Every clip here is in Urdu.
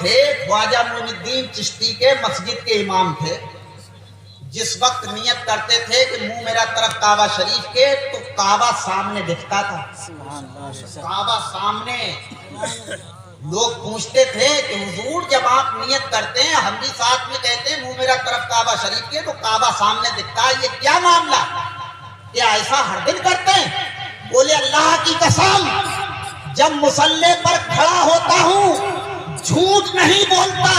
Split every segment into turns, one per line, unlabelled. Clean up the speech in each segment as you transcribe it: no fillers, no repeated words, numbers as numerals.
تھے خواجہ معین الدین چشتی کے مسجد کے امام تھے. جس وقت نیت کرتے تھے کہ منہ میرا طرف کعبہ شریف کے تو کعبہ سامنے دکھتا تھا. کعبہ سامنے. لوگ پوچھتے تھے کہ حضور جب آپ نیت کرتے ہیں ہم بھی ساتھ میں کہتے ہیں منہ میرا طرف کعبہ شریف کے تو کعبہ سامنے دکھتا ہے, یہ کیا معاملہ, کیا ایسا ہر دن کرتے ہیں؟ بولے اللہ کی قسم جب مصلی پر کھڑا ہوتا ہوں جھوٹ نہیں بولتا,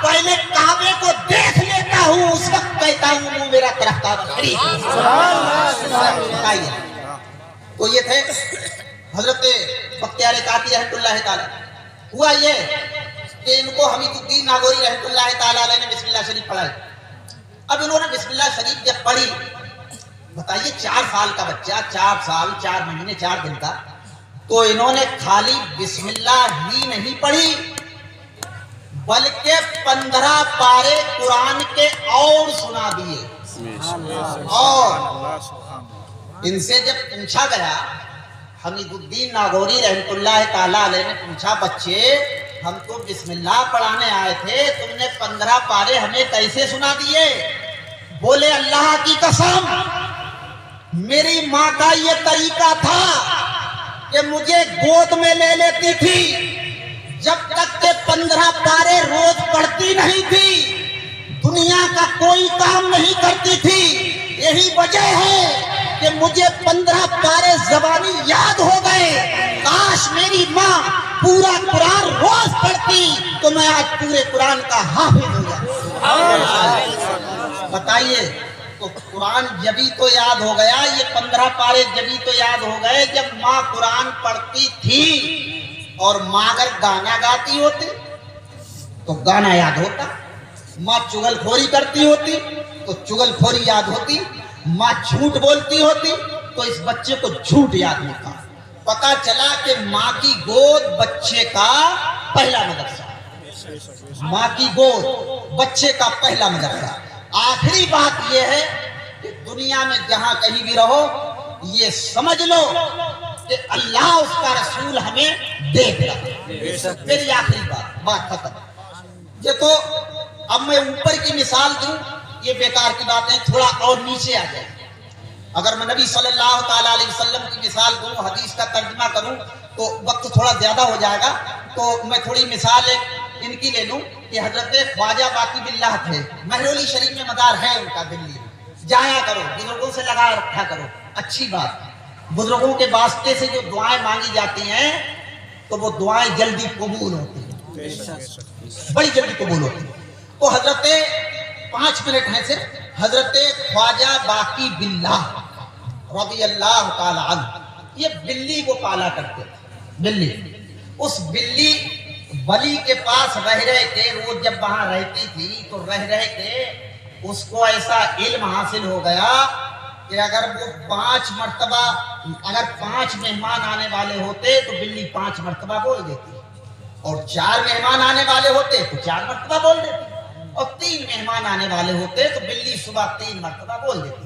پہلے کعبے کو دیکھ لیتا ہوں اس وقت کہتا ہوں منہ میرا طرف کعبہ شریف. تو یہ تھے حضرت بختیار کاکی رحمۃ اللہ تعالی. ہوا یہ کہ ان کو حمید الدین ناگوری رحمۃ اللہ تعالی علیہ نے بسم اللہ شریف پڑھائی. اب انہوں نے بسم اللہ شریف جب پڑھی, بتائیے 4 سال کا بچہ, 4 سال 4 مہینے 4 دن کا, تو انہوں نے خالی بسم اللہ ہی نہیں پڑھی بلکہ 15 پارے قرآن کے اور سنا دیے. اور ان سے جب پوچھا گیا, حمید الدین ناگوری رحمۃ اللہ تعالی علیہ نے پوچھا, بچے ہم تو بسم اللہ پڑھانے آئے تھے, تم نے 15 پارے ہمیں کیسے سنا دیے؟ بولے اللہ کی قسم میری ماں کا یہ طریقہ تھا کہ مجھے گود میں لے لیتی تھی, جب تک کہ 15 پارے روز پڑھتی نہیں تھی دنیا کا کوئی کام نہیں کرتی تھی. یہی وجہ ہے کہ مجھے 15 پارے زبانی یاد ہو گئے. کاش میری ماں پورا قرآن روز پڑھتی تو میں آج پورے قرآن کا حافظ ہو جاتا. بتائیے, تو قرآن جبھی تو یاد ہو گیا, یہ 15 پارے جبھی تو یاد ہو گئے جب ماں قرآن پڑھتی تھی. اور ماں اگر گانا گاتی ہوتی تو گانا یاد ہوتا, ماں چغل کھوری کرتی ہوتی تو چغل کھوری یاد ہوتی, ماں جھوٹ بولتی ہوتی تو اس بچے کو جھوٹ یاد ہوتا. پتا چلا کہ ماں کی گود بچے کا پہلا مدرسہ, ماں کی گود بچے کا پہلا مدرسہ. آخری بات یہ ہے کہ دنیا میں جہاں کہیں بھی رہو یہ سمجھ لو کہ اللہ اس کا رسول ہمیں دیکھ رہا ہے. میری آخری بات ختم. یہ تو اب میں اوپر کی مثال دوں, یہ بیکار کی بات ہے, تھوڑا اور نیچے آ جائے. اگر میں نبی صلی اللہ تعالی علیہ وسلم کی مثال دوں, حدیث کا ترجمہ کروں تو وقت تھوڑا زیادہ ہو جائے گا, تو میں تھوڑی مثال ایک ان کی لے لوں کہ حضرت خواجہ باقی باللہ تھے, مہرولی شریف میں مدار ہے ان کا دلی, جایا کرو بزرگوں سے لگا رکھا کرو. اچھی بات, بزرگوں کے واسطے سے جو دعائیں مانگی جاتی ہیں تو وہ دعائیں جلدی قبول ہوتی ہیں, بڑی جلدی قبول ہوتی ہیں. تو حضرت 5 منٹ ہیں صرف, حضرت خواجہ باقی باللہ رضی اللہ تعالی عنہ, یہ بلی کو پالا کرتے تھے. بلی, اس بلی ولی کے پاس رہ کے روز جب وہاں رہتی تھی تو رہ کے اس کو ایسا علم حاصل ہو گیا کہ اگر وہ 5 مرتبہ, اگر 5 مہمان آنے والے ہوتے تو بلی 5 مرتبہ بول دیتی, اور 4 مہمان آنے والے ہوتے تو 4 مرتبہ بول دیتی, اور 3 مہمان آنے والے ہوتے تو بلی صبح 3 مرتبہ بول دیتی.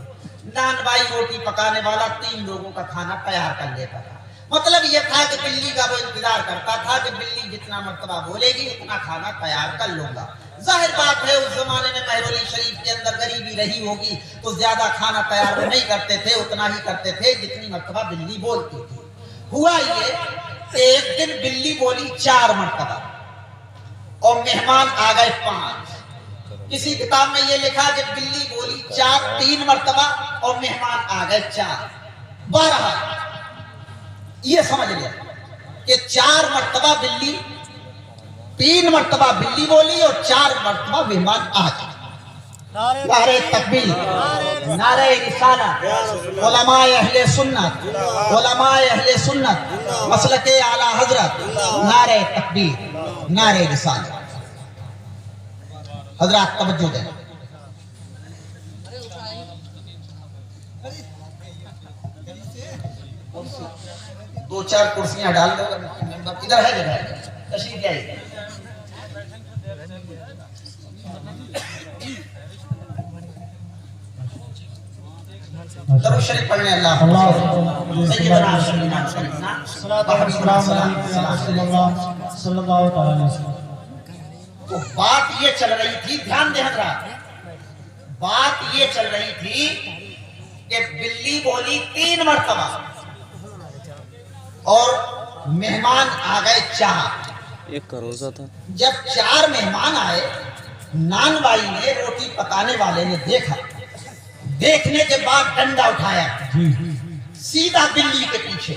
نان بائی روٹی پکانے والا 3 لوگوں کا کھانا تیار کر لیتا تھا. مطلب یہ تھا کہ بلی کا وہ انتظار کرتا تھا کہ بلی جتنا مرتبہ بولے گی اتنا کھانا تیار کر لوں گا. ظاہر بات ہے اس زمانے میں مہرولی شریف کے اندر غریبی رہی ہوگی تو زیادہ کھانا تیار نہیں کرتے تھے, اتنا ہی کرتے تھے جتنی مرتبہ بلی بولتی تھی. ہوا یہ ایک دن بلی بولی 4 مرتبہ اور مہمان آ گئے 5. کسی کتاب میں یہ لکھا کہ بلی بولی 3 مرتبہ اور مہمان آ گئے 4. بہرحال یہ سمجھ لیا کہ 4 مرتبہ بلی, 3 مرتبہ بلی بولی اور 4 مرتبہ مہمان آ گئے. نعرہ تکبیر, نعرہ رسالت, علماء اہل سنت, علماء اہل سنت مسلک اعلی حضرت, نعرہ تکبیر, نعرہ رسالت. حضرات توجہ دیں, دو چار کرسیاں ڈال دو, ادھر ہے جگہ, تشریف لائیے. درود شریف پڑھنے اللہ سیدنا سیدنا و حبیبنا صلی اللہ
صلی اللہ تعالی علیہ وسلم.
تو بات یہ چل رہی تھی، دھیان دے حضرات، بات یہ چل رہی تھی کہ بلی بولی 3 مرتبہ اور مہمان آ گئے 4.
ایک کا روزہ تھا.
جب 4 مہمان آئے، نان بائی نے، روٹی پکانے والے نے دیکھا، دیکھنے کے بعد ڈنڈا اٹھایا سیدھا بلی کے پیچھے،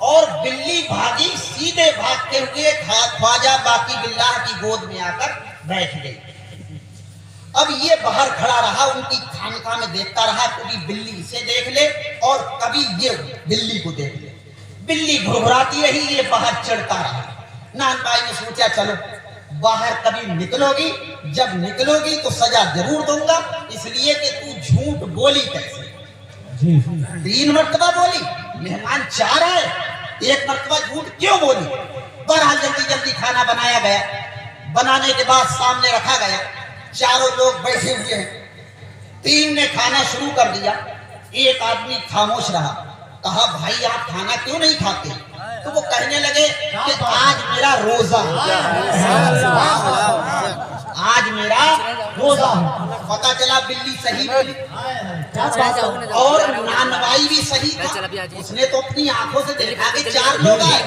اور بلی بھاگی، سیدھے بھاگتے ہوئے خواجہ باقی باللہ کی گود میں آ کر بیٹھ گئی. اب یہ باہر کھڑا رہا، ان کی خانقاہ میں دیکھتا رہا، کبھی بلی اسے دیکھ لے اور کبھی یہ بلی کو دیکھ لے. بلی گھبراتی رہی، یہ باہر چڑھتا رہا. نان بھائی نے سوچا چلو باہر کبھی نکلو گی، جب نکلو گی تو سزا ضرور دوں گا، اس لیے کہ تو جھوٹ بولی کیسے. 3 مرتبہ بولی، مہمان 4 آئے، 1 مرتبہ جھوٹ کیوں بولی. بہرحال جلدی جلدی کھانا بنایا گیا. بنانے کے بعد سامنے رکھا گیا، چاروں لوگ بیٹھے ہوئے ہیں. 3 نے کھانا شروع کر دیا. ایک آدمی خاموش رہا. کہا بھائی آپ کھانا کیوں نہیں کھاتے؟ تو وہ کہنے لگے کہ آج میرا روزہ ہے، آج میرا روزہ ہے. پتا چلا بلی صحیح بولی اور نانوائی بھی صحیح تھا. اس نے تو اپنی آنکھوں سے دیکھا کہ 4 لوگ آئے.